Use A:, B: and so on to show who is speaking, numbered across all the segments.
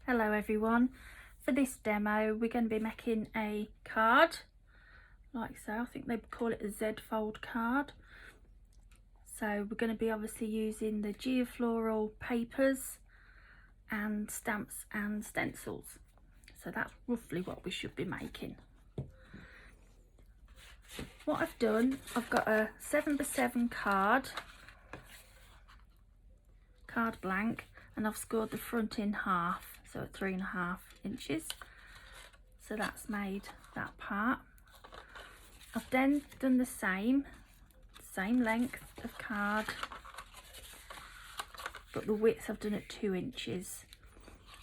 A: Hello everyone. For this demo we're going to be making a card like so. I think they call it a Z-fold card. So we're going to be obviously using the Geofloral papers and stamps and stencils. So that's roughly what we should be making. What I've done, I've got a 7x7 card blank, and I've scored the front in half, so at 3.5 inches. So that's made that part. I've then done the same length of card, but the width I've done at 2 inches.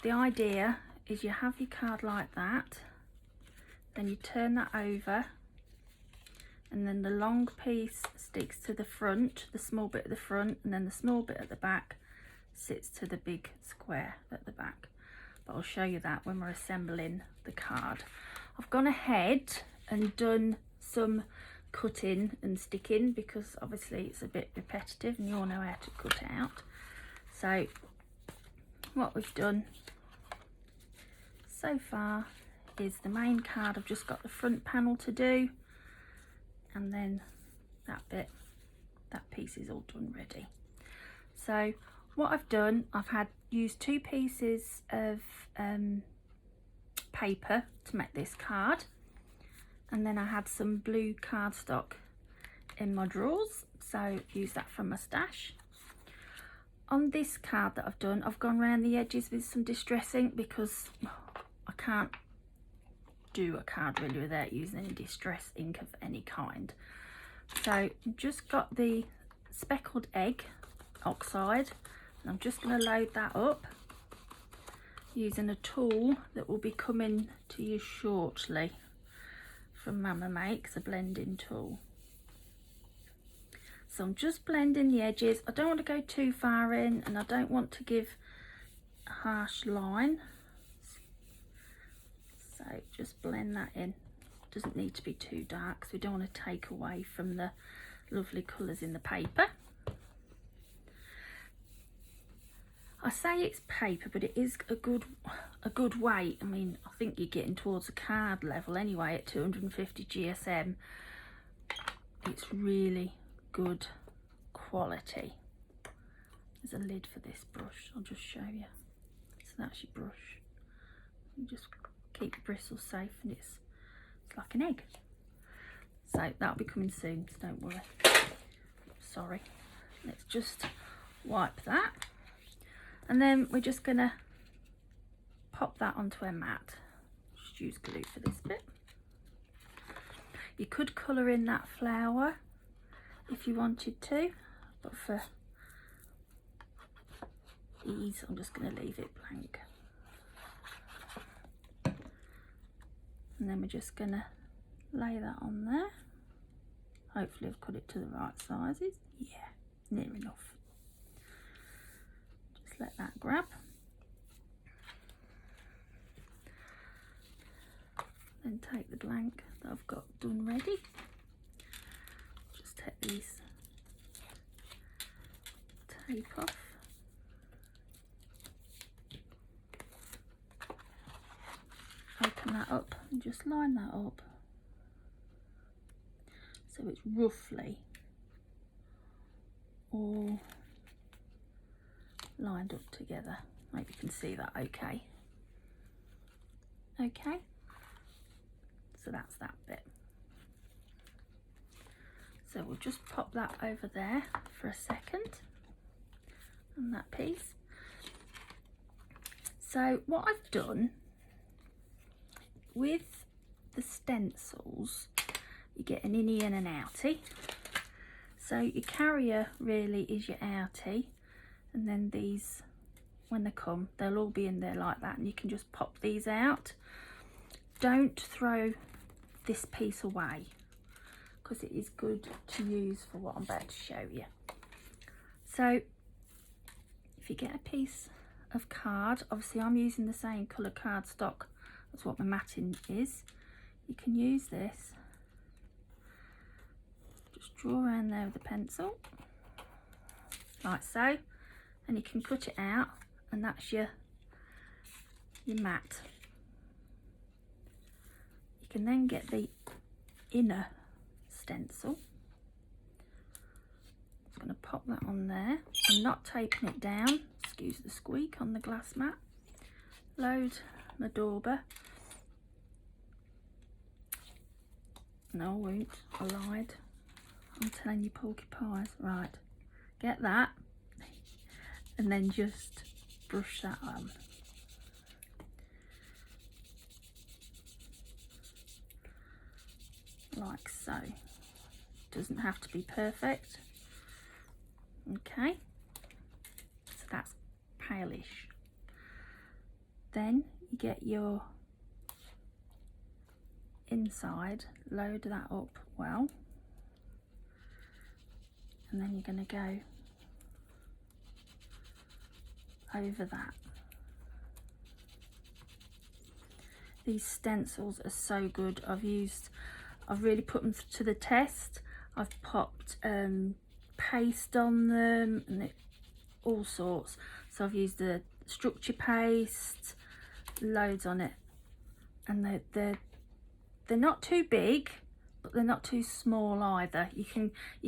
A: The idea is you have your card like that, then you turn that over, and then the long piece sticks to the front, the small bit at the front, and then the small bit at the back sits to the big square at the back. But I'll show you that when we're assembling the card. I've gone ahead and done some cutting and sticking because obviously it's a bit repetitive and you all know how to cut it out. So what we've done so far is the main card. I've just got the front panel to do, and then that piece is all done ready. So what I've done, I've used 2 pieces of paper to make this card, and then I had some blue cardstock in my drawers, so use that from my stash. On this card that I've done, I've gone around the edges with some distress ink because I can't do a card really without using any distress ink of any kind. So I've just got the speckled egg oxide, and I'm just going to load that up using a tool that will be coming to you shortly from Mama Makes, a blending tool. So I'm just blending the edges. I don't want to go too far in, and I don't want to give a harsh line, so just blend that in. Doesn't need to be too dark, so we don't want to take away from the lovely colours in the paper. I say it's paper, but it is a good weight. I mean, I think you're getting towards a card level anyway at 250 GSM. It's really good quality. There's a lid for this brush, I'll just show you. So that's your brush. You just keep your bristles safe, and it's like an egg. So that'll be coming soon, so don't worry. Sorry. Let's just wipe that. And then we're just going to pop that onto a mat. Just use glue for this bit. You could colour in that flower if you wanted to, but for ease I'm just going to leave it blank. And then we're just going to lay that on there. Hopefully I've cut it to the right sizes. Yeah, near enough. Let that grab. Then take the blank that I've got done ready. Just take these tape off. Open that up and just line that up so it's roughly all lined up together. Maybe you can see that okay. Okay, so that's that bit. So we'll just pop that over there for a second, and that piece. So what I've done with the stencils, you get an innie and an outie. So your carrier really is your outie, and then these, when they come, they'll all be in there like that, and you can just pop these out. Don't throw this piece away because it is good to use for what I'm about to show you. So if you get a piece of card, obviously I'm using the same colour cardstock as what my matting is. You can use this, just draw around there with a pencil like so, and you can cut it out, and that's your your mat. You can then get the inner stencil. I'm going to pop that on there. I'm not taping it down, excuse the squeak on the glass mat. Load my dauber. No, I won't. I lied. I'm telling you, porcupines. Right, get that, and then just brush that on. Like so. Doesn't have to be perfect. Okay, so that's palish. Then you get your inside, load that up well, and then you're going to go over that. These stencils are so good. I've really put them to the test. I've popped paste on them and all sorts. So I've used the structure paste, loads on it, and they're not too big, but they're not too small either. You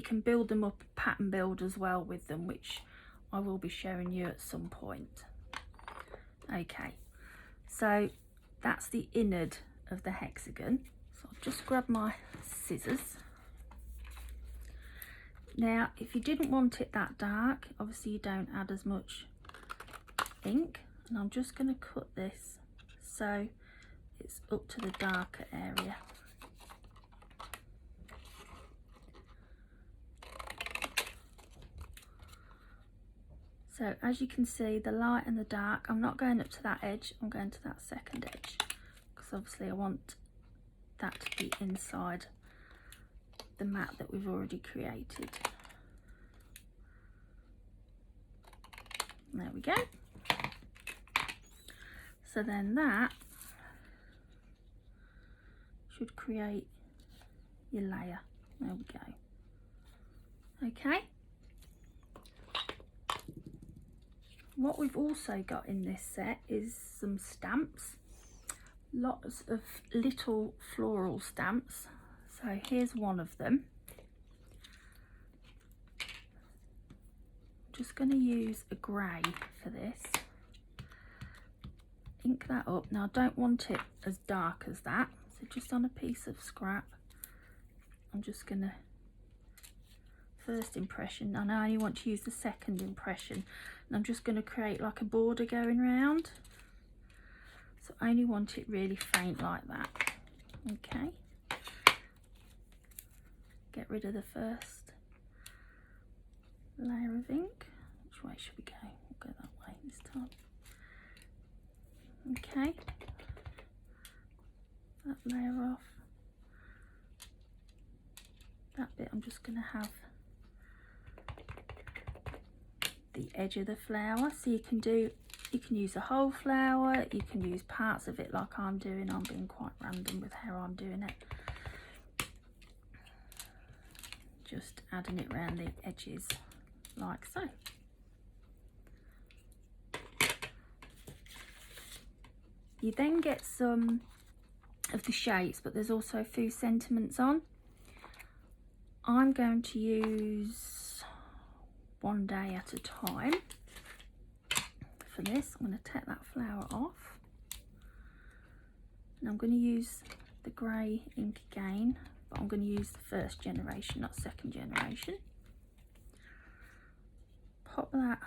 A: can build them up, pattern build as well with them, which I will be showing you at some point. Okay, so that's the innard of the hexagon. So I'll just grab my scissors. Now, if you didn't want it that dark, obviously you don't add as much ink, and I'm just going to cut this so it's up to the darker area. So as you can see, the light and the dark, I'm not going up to that edge, I'm going to that second edge, because obviously I want that to be inside the mat that we've already created. There we go. So then that should create your layer. There we go. Okay. What we've also got in this set is some stamps. Lots of little floral stamps. So here's one of them. I'm just going to use a grey for this. Ink that up. Now I don't want it as dark as that, so just on a piece of scrap I'm just going to, first impression, and I only want to use the second impression, and I'm just going to create like a border going round, so I only want it really faint like that. Okay, get rid of the first layer of ink. Which way should we go? We'll go that way this time. Okay, that layer off. That bit I'm just going to have the edge of the flower, so you can use the whole flower, you can use parts of it like I'm doing. I'm being quite random with how I'm doing it. Just adding it around the edges like so. You then get some of the shapes, but there's also a few sentiments on. I'm going to use One Day at a Time for this. I'm going to take that flower off, and I'm going to use the grey ink again, but I'm going to use the first generation, not second generation. Pop that,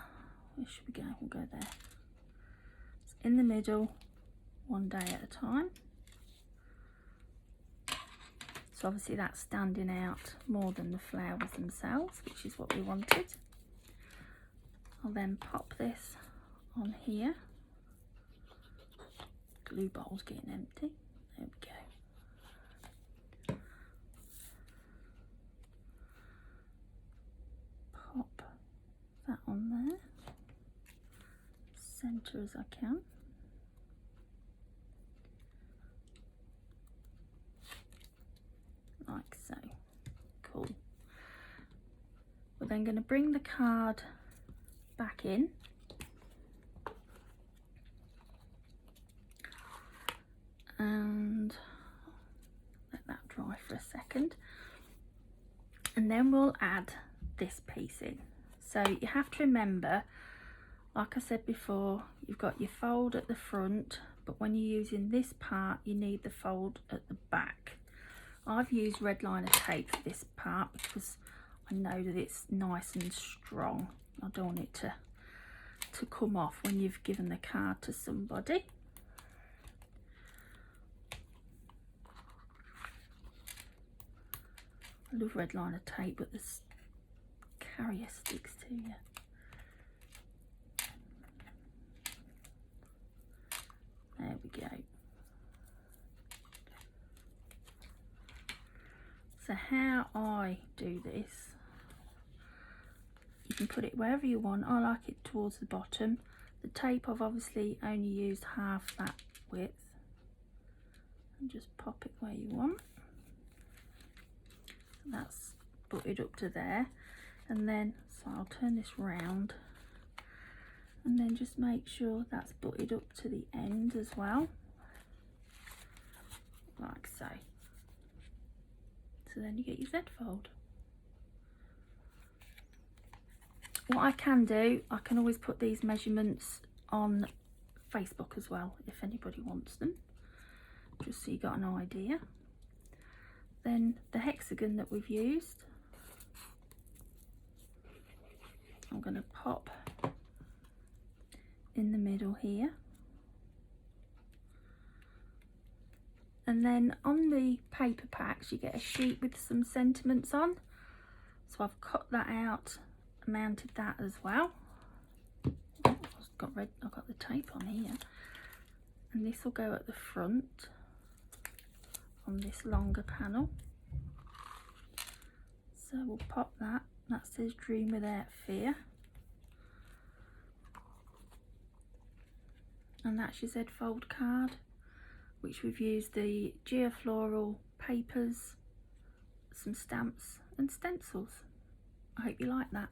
A: where should we go? We'll go there. It's in the middle, One Day at a Time. So obviously that's standing out more than the flowers themselves, which is what we wanted. I'll then pop this on here. Glue bowl's getting empty. There we go. Pop that on there. Centre as I can. Like so. Cool. We're then going to bring the card back in, second. And then we'll add this piece in. So you have to remember, like I said before, you've got your fold at the front, but when you're using this part, you need the fold at the back. I've used red liner tape for this part because I know that it's nice and strong. I don't want it to come off when you've given the card to somebody. I love red liner tape, but this carrier sticks to you. There we go. So how I do this, you can put it wherever you want. I like it towards the bottom. The tape, I've obviously only used half that width. And just pop it where you want. That's butted up to there. And then, so I'll turn this round. And then just make sure that's butted up to the end as well. Like so. So then you get your Z fold. What I can do, I can always put these measurements on Facebook as well, if anybody wants them, just so you got an idea. Then the hexagon that we've used, I'm going to pop in the middle here. And then on the paper packs, you get a sheet with some sentiments on. So I've cut that out, mounted that as well. I've got the tape on here, and this will go at the front on this longer panel. So we'll pop that. That says Dream Without Fear, and that's your Z fold card, which we've used the Geofloral papers, some stamps and stencils. I hope you like that.